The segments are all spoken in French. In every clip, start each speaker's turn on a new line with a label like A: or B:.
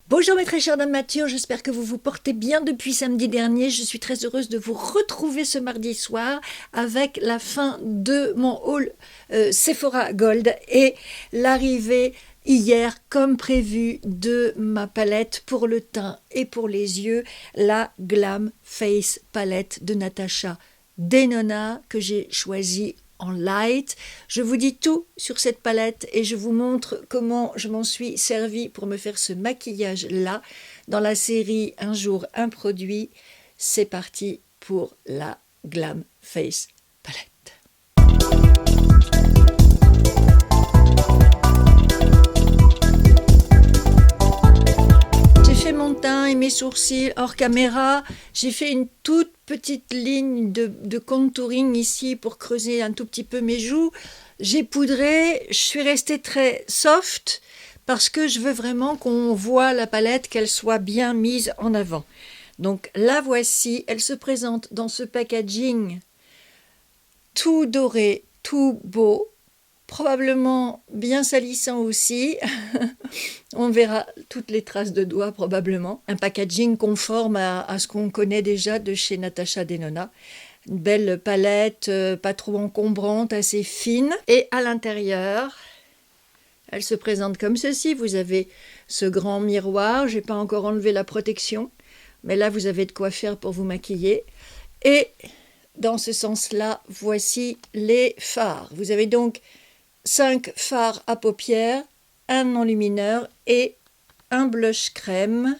A: Bonjour mes très chères dames nature, j'espère que vous vous portez bien depuis samedi dernier. Je suis très heureuse de vous retrouver ce mardi soir avec la fin de mon haul Sephora Gold et l'arrivée hier comme prévu de ma palette pour le teint et pour les yeux, la Glam Face Palette de Natasha Denona que j'ai choisie en light. Je vous dis tout sur cette palette et je vous montre comment je m'en suis servi pour me faire ce maquillage-là dans la série Un jour, un produit. C'est parti pour la Glam Face Palette. Mon teint et mes sourcils hors caméra, j'ai fait une toute petite ligne de contouring ici pour creuser un tout petit peu mes joues. J'ai poudré, je suis restée très soft parce que je veux vraiment qu'on voit la palette, qu'elle soit bien mise en avant. Donc la voici, elle se présente dans ce packaging tout doré, tout beau, probablement bien salissant aussi. On verra toutes les traces de doigts probablement. Un packaging conforme à ce qu'on connaît déjà de chez Natasha Denona. Une belle palette, pas trop encombrante, assez fine. Et à l'intérieur, elle se présente comme ceci. Vous avez ce grand miroir. Je n'ai pas encore enlevé la protection. Mais là, vous avez de quoi faire pour vous maquiller. Et dans ce sens-là, voici les fards. Vous avez donc 5 fards à paupières, un enlumineur et un blush crème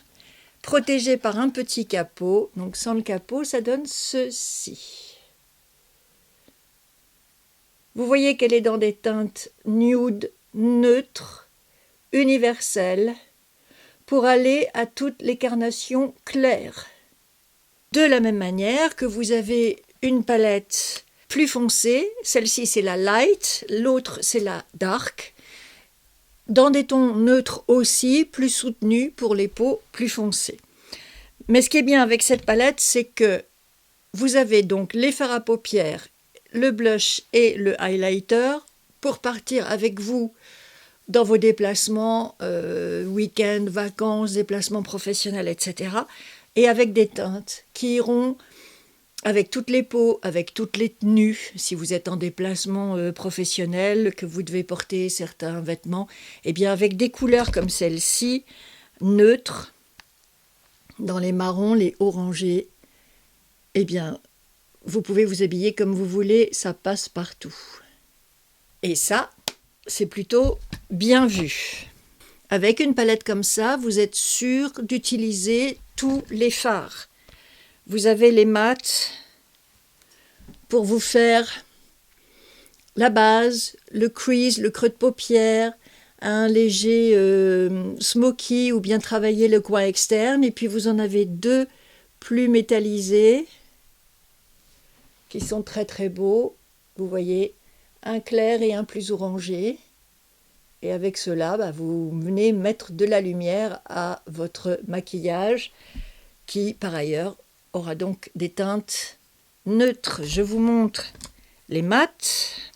A: protégé par un petit capot. Donc sans le capot, ça donne ceci. Vous voyez qu'elle est dans des teintes nude, neutres, universelles, pour aller à toutes les carnations claires. De la même manière que vous avez une palette plus foncée, celle-ci c'est la light, l'autre c'est la dark, dans des tons neutres aussi, plus soutenus pour les peaux plus foncées. Mais ce qui est bien avec cette palette, c'est que vous avez donc les fards à paupières, le blush et le highlighter pour partir avec vous dans vos déplacements, week-end, vacances, déplacements professionnels, etc. Et avec des teintes qui iront avec toutes les peaux, avec toutes les tenues, si vous êtes en déplacement professionnel, que vous devez porter certains vêtements, et bien avec des couleurs comme celle-ci, neutres, dans les marrons, les orangés, eh bien, vous pouvez vous habiller comme vous voulez, ça passe partout. Et ça, c'est plutôt bien vu. Avec une palette comme ça, vous êtes sûr d'utiliser tous les fards. Vous avez les mats pour vous faire la base, le crease, le creux de paupière, un léger smoky ou bien travailler le coin externe. Et puis vous en avez 2 plus métallisés qui sont très très beaux. Vous voyez, un clair et un plus orangé. Et avec cela, vous venez mettre de la lumière à votre maquillage qui, par ailleurs, aura donc des teintes neutres. Je vous montre les mats.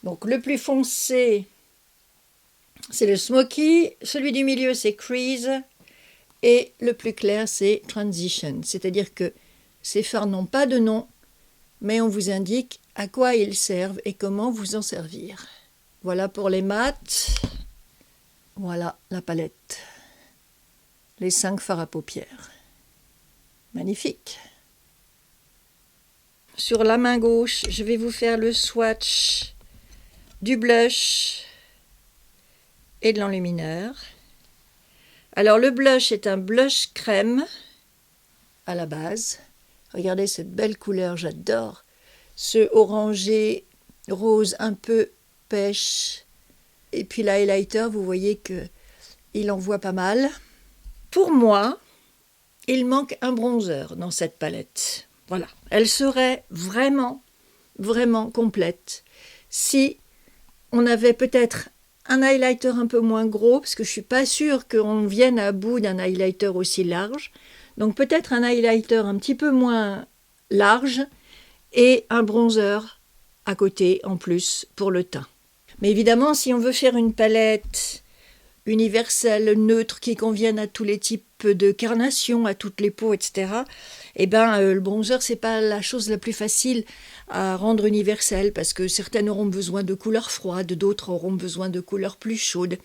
A: Donc le plus foncé, c'est le smoky. Celui du milieu, c'est crease. Et le plus clair, c'est transition. C'est-à-dire que ces fards n'ont pas de nom, mais on vous indique à quoi ils servent et comment vous en servir. Voilà pour les mats. Voilà la palette. Les 5 fards à paupières. Magnifique. Sur la main gauche, je vais vous faire le swatch du blush et de l'enlumineur. Alors le blush est un blush crème à la base. Regardez cette belle couleur, j'adore. Ce orangé rose un peu pêche. Et puis l'highlighter, vous voyez qu'il en voit pas mal. Pour moi, il manque un bronzer dans cette palette. Voilà, elle serait vraiment, vraiment complète si on avait peut-être un highlighter un peu moins gros, parce que je ne suis pas sûre qu'on vienne à bout d'un highlighter aussi large. Donc peut-être un highlighter un petit peu moins large et un bronzer à côté en plus pour le teint. Mais évidemment, si on veut faire une palette universelle, neutre, qui convienne à tous les types type de carnation à toutes les peaux, etc., eh ben, le bronzer, c'est pas la chose la plus facile à rendre universelle, parce que certaines auront besoin de couleurs froides, d'autres auront besoin de couleurs plus chaudes.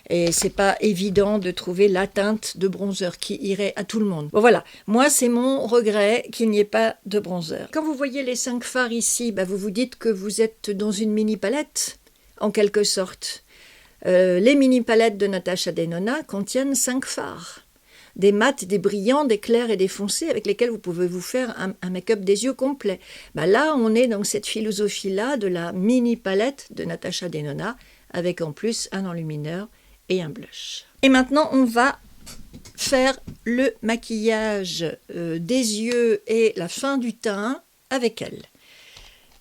A: Et c'est pas évident de trouver la teinte de bronzer qui irait à tout le monde. Bon, voilà, moi c'est mon regret qu'il n'y ait pas de bronzer. Quand vous voyez les 5 fards ici, bah, vous vous dites que vous êtes dans une mini palette, en quelque sorte. Les mini palettes de Natasha Denona contiennent 5 fards. Des mats, des brillants, des clairs et des foncés avec lesquels vous pouvez vous faire un make-up des yeux complet. Bah là, on est dans cette philosophie-là de la mini palette de Natasha Denona, avec en plus un enlumineur et un blush. Et maintenant, on va faire le maquillage des yeux et la fin du teint avec elle.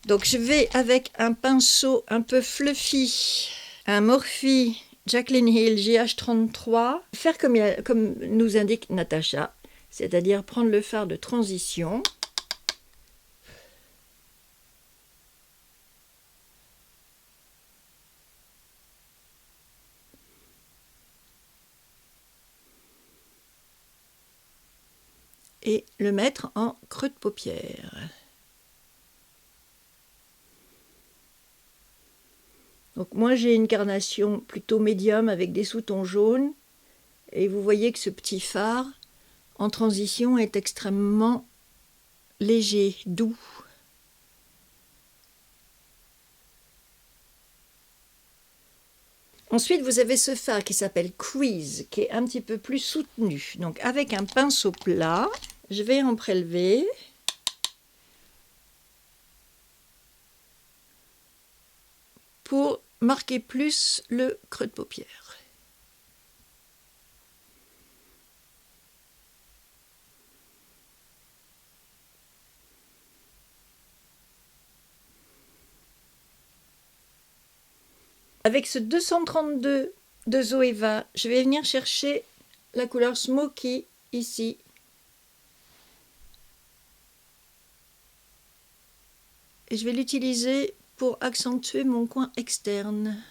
A: Donc, je vais avec un pinceau un peu fluffy, un Morphe Jaclyn Hill GH33, faire comme nous indique Natasha, c'est-à-dire prendre le fard de transition, et le mettre en creux de paupière. Donc moi j'ai une carnation plutôt médium avec des sous-tons jaunes, et vous voyez que ce petit fard en transition est extrêmement léger, doux. Ensuite, vous avez ce fard qui s'appelle Crease, qui est un petit peu plus soutenu. Donc avec un pinceau plat, je vais en prélever. Pour marquer plus le creux de paupière. Avec ce 232 de Zoeva, je vais venir chercher la couleur Smoky ici. Et je vais l'utiliser pour accentuer mon coin externe.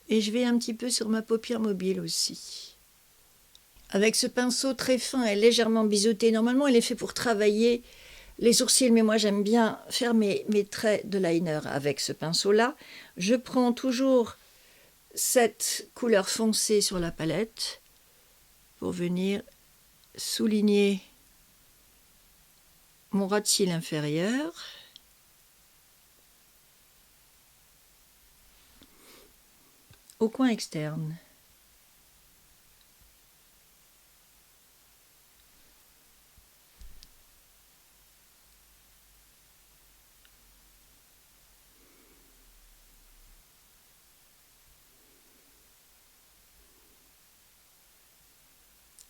A: Et je vais un petit peu sur ma paupière mobile aussi. Avec ce pinceau très fin et légèrement biseauté, normalement il est fait pour travailler les sourcils, mais moi j'aime bien faire mes traits de liner avec ce pinceau-là. Je prends toujours cette couleur foncée sur la palette pour venir souligner mon ras de cils inférieur. Au coin externe.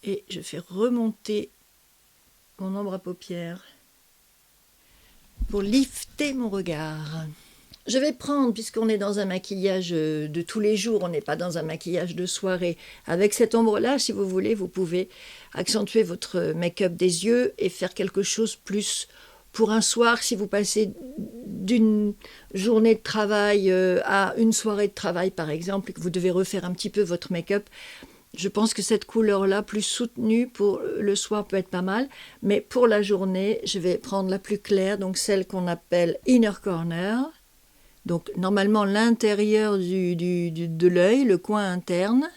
A: Et je fais remonter mon ombre à paupières pour lifter mon regard. Je vais prendre, puisqu'on est dans un maquillage de tous les jours, on n'est pas dans un maquillage de soirée. Avec cette ombre-là, si vous voulez, vous pouvez accentuer votre make-up des yeux et faire quelque chose plus pour un soir, si vous passez d'une journée de travail à une soirée de travail, par exemple, et que vous devez refaire un petit peu votre make-up. Je pense que cette couleur-là, plus soutenue pour le soir, peut être pas mal. Mais pour la journée, je vais prendre la plus claire, donc celle qu'on appelle Inner Corner. Donc normalement l'intérieur de l'œil, le coin interne.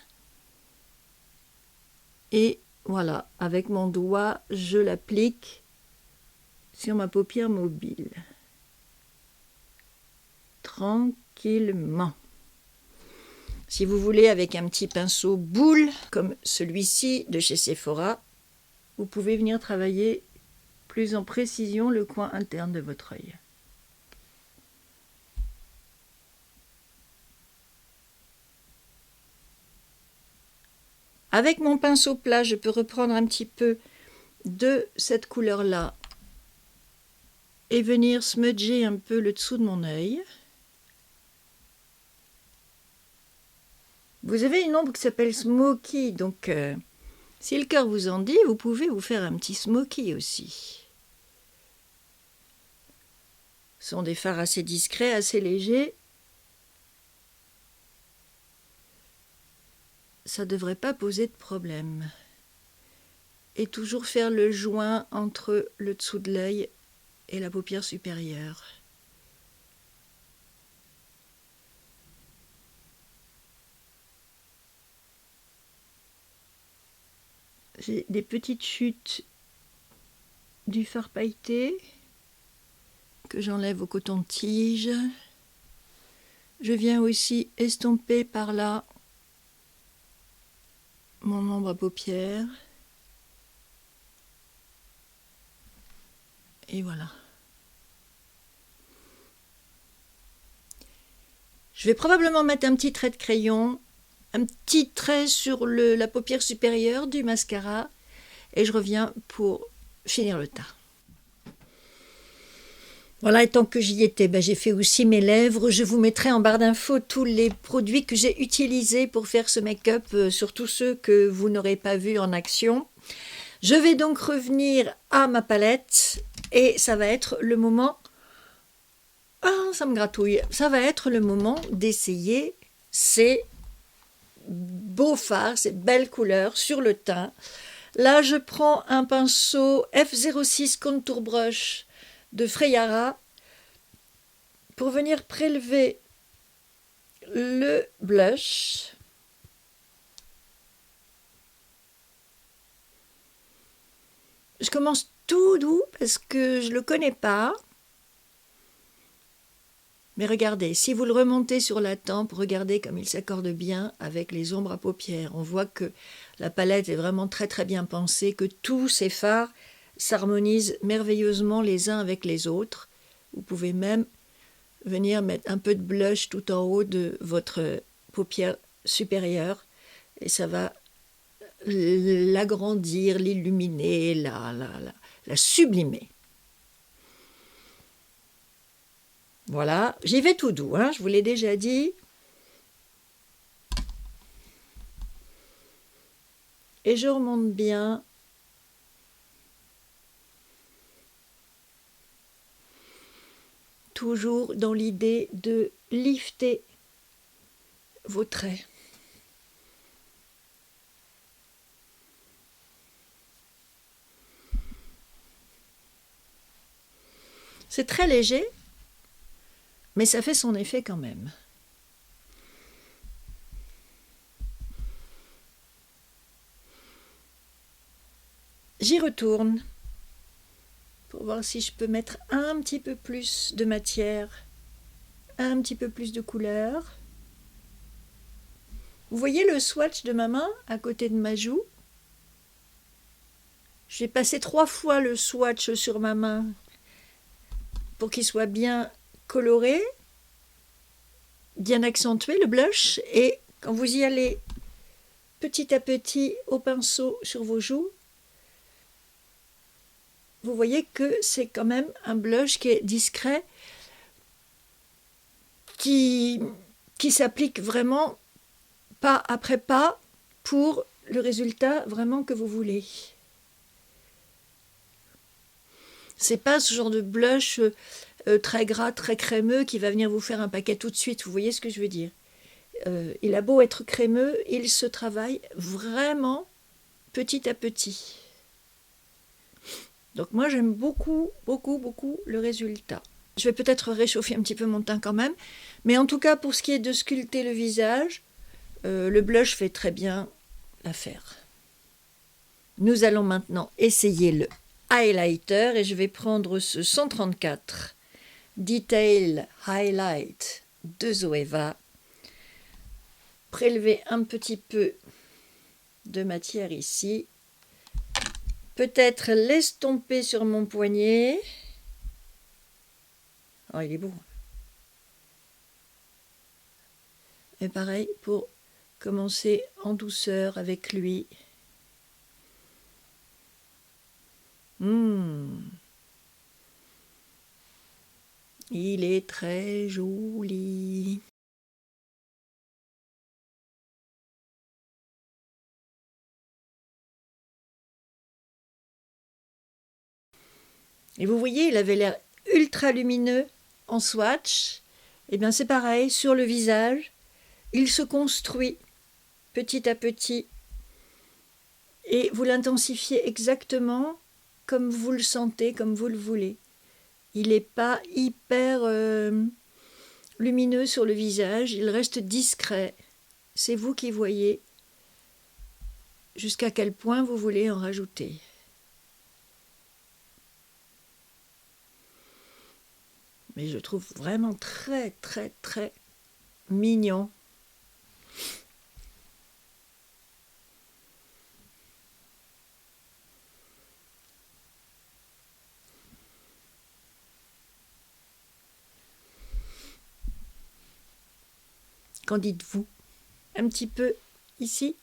A: Et voilà, avec mon doigt, je l'applique sur ma paupière mobile. Tranquillement. Si vous voulez, avec un petit pinceau boule, comme celui-ci de chez Sephora, vous pouvez venir travailler plus en précision le coin interne de votre œil. Avec mon pinceau plat, je peux reprendre un petit peu de cette couleur-là et venir smudger un peu le dessous de mon œil. Vous avez une ombre qui s'appelle Smoky, donc si le cœur vous en dit, vous pouvez vous faire un petit Smoky aussi. Ce sont des fards assez discrets, assez légers. Ça ne devrait pas poser de problème. Et toujours faire le joint entre le dessous de l'œil et la paupière supérieure. J'ai des petites chutes du fard pailleté que j'enlève au coton-tige. Je viens aussi estomper par là mon ombre à paupières. Et voilà. Je vais probablement mettre un petit trait de crayon, un petit trait sur la paupière supérieure du mascara et je reviens pour finir le teint. Voilà, et tant que j'y étais, j'ai fait aussi mes lèvres. Je vous mettrai en barre d'infos tous les produits que j'ai utilisés pour faire ce make-up, surtout ceux que vous n'aurez pas vus en action. Je vais donc revenir à ma palette et ça va être le moment... Ah, ça me gratouille. Ça va être le moment d'essayer ces beaux fards, ces belles couleurs sur le teint. Là, je prends un pinceau F06 Contour Brush de Freyara pour venir prélever le blush. Je commence tout doux parce que je ne le connais pas. Mais regardez, si vous le remontez sur la tempe, regardez comme il s'accorde bien avec les ombres à paupières. On voit que la palette est vraiment très très bien pensée, que tous ces fards s'harmonisent merveilleusement les uns avec les autres. Vous pouvez même venir mettre un peu de blush tout en haut de votre paupière supérieure et ça va l'agrandir, l'illuminer, la sublimer. Voilà, j'y vais tout doux, je vous l'ai déjà dit. Et je remonte bien. Toujours dans l'idée de lifter vos traits. C'est très léger, mais ça fait son effet quand même. J'y retourne pour voir si je peux mettre un petit peu plus de matière, un petit peu plus de couleur. Vous voyez le swatch de ma main à côté de ma joue? J'ai passé 3 fois le swatch sur ma main pour qu'il soit bien coloré, bien accentué, le blush. Et quand vous y allez petit à petit au pinceau sur vos joues, vous voyez que c'est quand même un blush qui est discret, qui s'applique vraiment pas après pas pour le résultat vraiment que vous voulez. C'est pas ce genre de blush très gras, très crémeux qui va venir vous faire un paquet tout de suite. Vous voyez ce que je veux dire? Il a beau être crémeux, il se travaille vraiment petit à petit. Donc moi j'aime beaucoup, beaucoup, beaucoup le résultat. Je vais peut-être réchauffer un petit peu mon teint quand même, mais en tout cas pour ce qui est de sculpter le visage, le blush fait très bien l'affaire. Nous allons maintenant essayer le highlighter et je vais prendre ce 134 Detail Highlight de Zoeva. Prélever un petit peu de matière ici. Peut-être l'estomper sur mon poignet. Oh, il est beau. Et pareil pour commencer en douceur avec lui. Il est très joli. Et vous voyez, il avait l'air ultra lumineux en swatch. Et bien c'est pareil, sur le visage, il se construit petit à petit. Et vous l'intensifiez exactement comme vous le sentez, comme vous le voulez. Il n'est pas hyper lumineux sur le visage, il reste discret. C'est vous qui voyez jusqu'à quel point vous voulez en rajouter. Mais je trouve vraiment très très très mignon. Qu'en dites-vous? Un petit peu ici.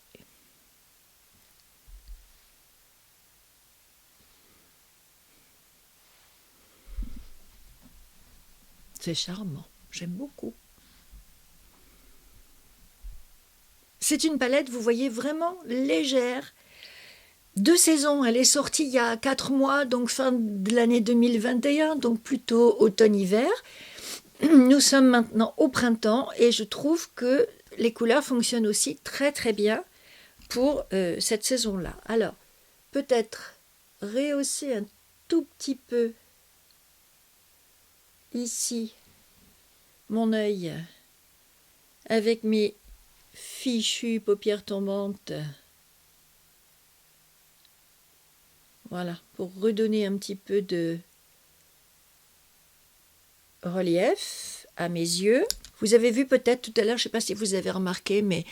A: C'est charmant, j'aime beaucoup. C'est une palette, vous voyez, vraiment légère. De saison, elle est sortie il y a 4 mois, donc fin de l'année 2021, donc plutôt automne-hiver. Nous sommes maintenant au printemps et je trouve que les couleurs fonctionnent aussi très très bien pour cette saison-là. Alors, peut-être rehausser un tout petit peu ici mon œil avec mes fichues paupières tombantes. Voilà, pour redonner un petit peu de relief à mes yeux. Vous avez vu peut-être tout à l'heure, je ne sais pas si vous avez remarqué, mais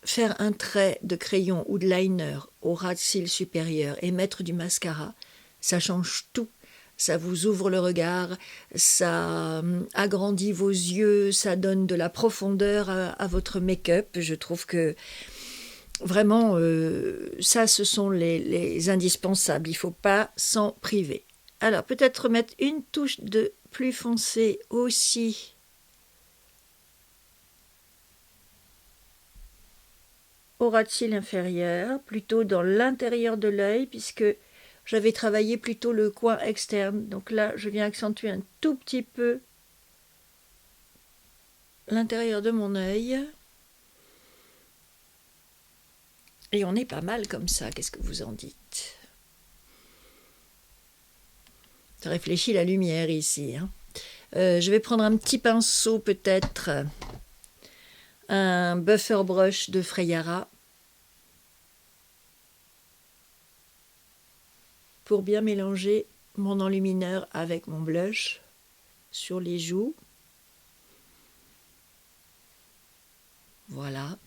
A: faire un trait de crayon ou de liner au ras de cils supérieur et mettre du mascara, ça change tout. Ça vous ouvre le regard, ça agrandit vos yeux, ça donne de la profondeur à votre make-up. Je trouve que vraiment, ça, ce sont les indispensables. Il ne faut pas s'en priver. Alors, peut-être mettre une touche de plus foncé aussi au ras de cils inférieur, plutôt dans l'intérieur de l'œil, puisque j'avais travaillé plutôt le coin externe. Donc là, je viens accentuer un tout petit peu l'intérieur de mon œil. Et on est pas mal comme ça, qu'est-ce que vous en dites? Ça réfléchit la lumière ici. Hein. Je vais prendre un petit pinceau peut-être, un buffer brush de Freyara, pour bien mélanger mon enlumineur avec mon blush sur les joues. Voilà.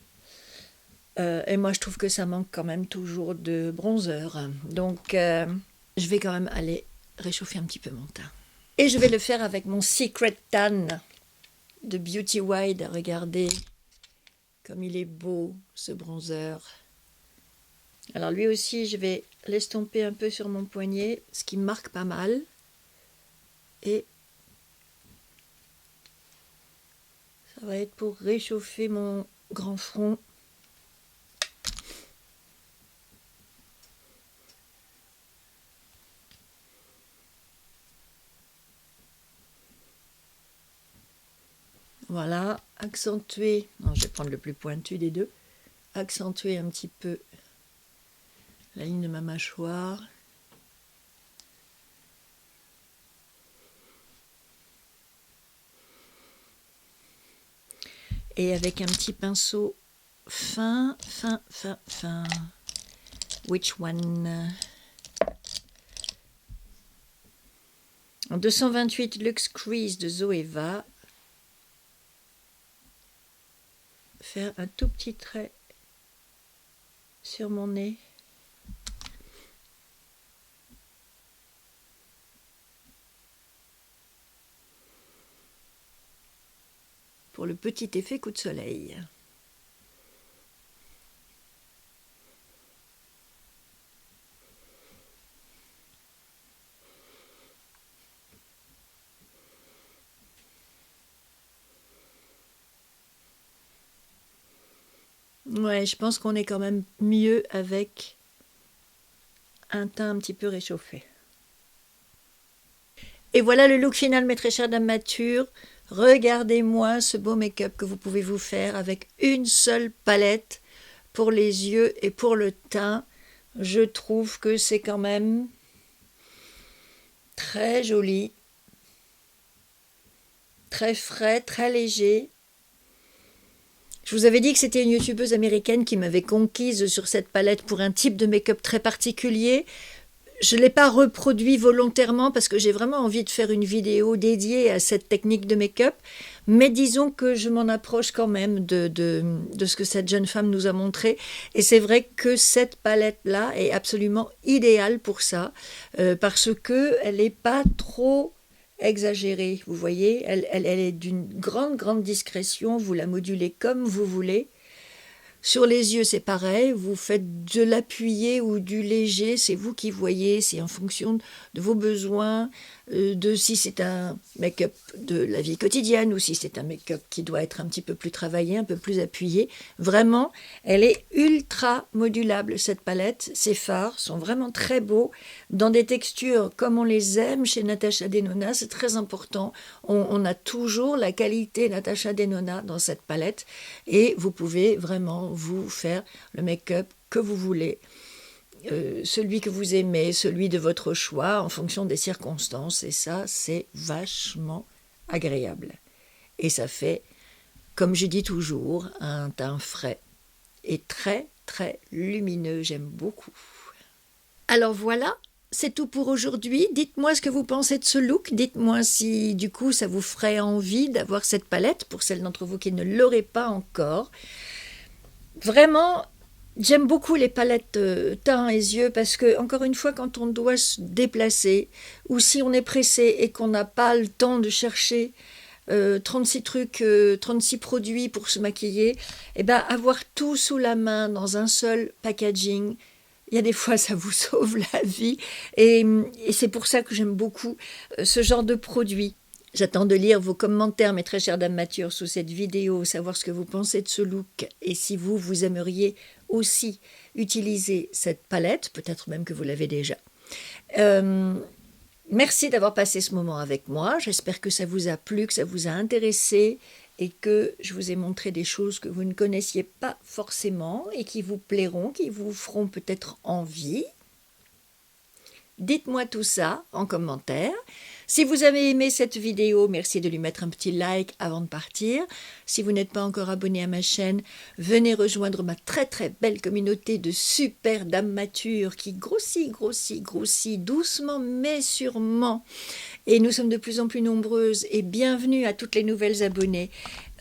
A: Et moi, je trouve que ça manque quand même toujours de bronzer. Donc, je vais quand même aller réchauffer un petit peu mon teint. Et je vais le faire avec mon Secret Tan de Beauty Wide. Regardez comme il est beau, ce bronzer. Alors lui aussi, je vais l'estomper un peu sur mon poignet, ce qui me marque pas mal. Et ça va être pour réchauffer mon grand front. Voilà, accentuer, non, je vais prendre le plus pointu des deux, accentuer un petit peu la ligne de ma mâchoire. Et avec un petit pinceau fin. Which one? En 228 Luxe Crease de Zoeva. Faire un tout petit trait sur mon nez. Pour le petit effet coup de soleil. Ouais, je pense qu'on est quand même mieux avec un teint un petit peu réchauffé. Et voilà le look final, mes très chères dames matures. Regardez-moi ce beau make-up que vous pouvez vous faire avec une seule palette pour les yeux et pour le teint. Je trouve que c'est quand même très joli, très frais, très léger. Je vous avais dit que c'était une youtubeuse américaine qui m'avait conquise sur cette palette pour un type de make-up très particulier. Je ne l'ai pas reproduit volontairement parce que j'ai vraiment envie de faire une vidéo dédiée à cette technique de make-up, mais disons que je m'en approche quand même de ce que cette jeune femme nous a montré. Et c'est vrai que cette palette-là est absolument idéale pour ça, parce qu'elle n'est pas trop exagérée. Vous voyez, elle est d'une grande discrétion, vous la modulez comme vous voulez. Sur les yeux, c'est pareil, vous faites de l'appuyé ou du léger, c'est vous qui voyez, c'est en fonction de vos besoins, de si c'est un make-up de la vie quotidienne ou si c'est un make-up qui doit être un petit peu plus travaillé, un peu plus appuyé. Vraiment, elle est ultra modulable, cette palette. Ses fards sont vraiment très beaux, dans des textures comme on les aime chez Natasha Denona, c'est très important. On a toujours la qualité Natasha Denona dans cette palette et vous pouvez vraiment vous faire le make-up que vous voulez, celui que vous aimez, celui de votre choix en fonction des circonstances, et ça c'est vachement agréable et ça fait, comme je dis toujours, un teint frais et très lumineux. J'aime beaucoup. Alors voilà, c'est tout pour aujourd'hui. Dites-moi ce que vous pensez de ce look. Dites-moi si du coup ça vous ferait envie d'avoir cette palette pour celles d'entre vous qui ne l'auraient pas encore. Vraiment, j'aime beaucoup les palettes teint et yeux parce que, encore une fois, quand on doit se déplacer ou si on est pressé et qu'on n'a pas le temps de chercher 36 trucs, 36 produits pour se maquiller, et ben avoir tout sous la main dans un seul packaging, il y a des fois ça vous sauve la vie et c'est pour ça que j'aime beaucoup ce genre de produit. J'attends de lire vos commentaires, mes très chères dames matures, sous cette vidéo, savoir ce que vous pensez de ce look et si vous aimeriez aussi utiliser cette palette, peut-être même que vous l'avez déjà. Merci d'avoir passé ce moment avec moi. J'espère que ça vous a plu, que ça vous a intéressé et que je vous ai montré des choses que vous ne connaissiez pas forcément et qui vous plairont, qui vous feront peut-être envie. Dites-moi tout ça en commentaire. Si vous avez aimé cette vidéo, merci de lui mettre un petit like avant de partir. Si vous n'êtes pas encore abonné à ma chaîne, venez rejoindre ma très belle communauté de super dames matures qui grossit doucement mais sûrement. Et nous sommes de plus en plus nombreuses et bienvenue à toutes les nouvelles abonnées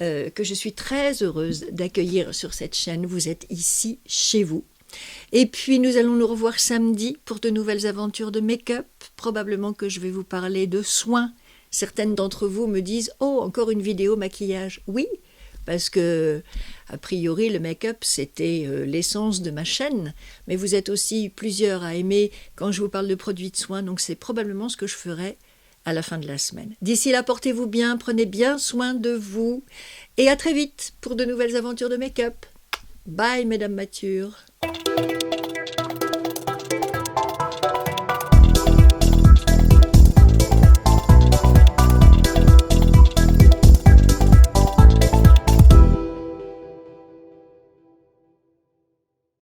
A: que je suis très heureuse d'accueillir sur cette chaîne. Vous êtes ici chez vous. Et puis nous allons nous revoir samedi pour de nouvelles aventures de make-up. Probablement que je vais vous parler de soins. Certaines d'entre vous me disent « Oh, encore une vidéo maquillage ». Oui, parce que, a priori, le make-up, c'était l'essence de ma chaîne. Mais vous êtes aussi plusieurs à aimer quand je vous parle de produits de soins. Donc c'est probablement ce que je ferai à la fin de la semaine. D'ici là, portez-vous bien, prenez bien soin de vous. Et à très vite pour de nouvelles aventures de make-up. Bye, mesdames matures.